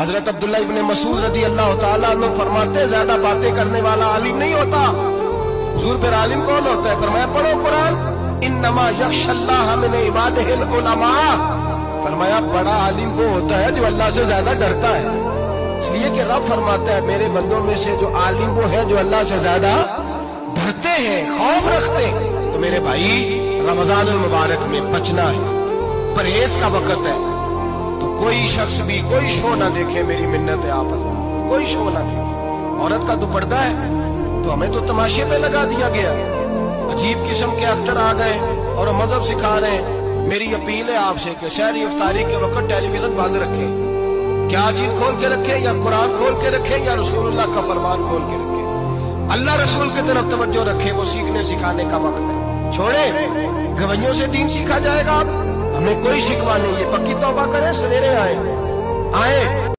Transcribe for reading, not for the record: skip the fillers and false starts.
حضرت عبداللہ ابن مسعود رضی اللہ تعالیٰ عنہ فرماتے زیادہ باتیں کرنے والا عالم نہیں ہوتا۔ حضور پھر عالم کون ہوتا ہے؟ فرمایا پڑھو قرآن، انما یخشی اللہ من عبادہ العلماء۔ فرمایا بڑا عالم وہ ہوتا ہے جو اللہ سے زیادہ ڈرتا ہے، اس لیے کہ رب فرماتا ہے میرے بندوں میں سے جو عالم وہ ہے جو اللہ سے زیادہ ڈرتے ہیں، خوف رکھتے ہیں۔ تو میرے بھائی رمضان المبارک میں بچنا ہے، پرہیز کا وقت ہے، تو کوئی شخص بھی کوئی شو نہ دیکھے، میری منت ہے آپ اللہ، کوئی شو نہ دیکھے۔ عورت کا دوپٹہ ہے تو ہمیں تو تماشے پہ لگا دیا گیا، عجیب قسم کے ایکٹر آ گئے اور مذہب سکھا رہے ہیں۔ میری اپیل ہے آپ سے کہ سحری افطاری کے وقت ٹیلی ویژن بند رکھیں، کیا چیز کھول کے رکھیں؟ یا قرآن کھول کے رکھیں یا رسول اللہ کا فرمان کھول کے رکھیں۔ اللہ رسول کی طرف توجہ رکھیں، وہ سیکھنے سکھانے کا وقت ہے۔ چھوڑیں گویوں سے دین سیکھا جائے گا، ہمیں کوئی شکوا نہیں ہے، پکی توبہ کریں، سویرے آئیں۔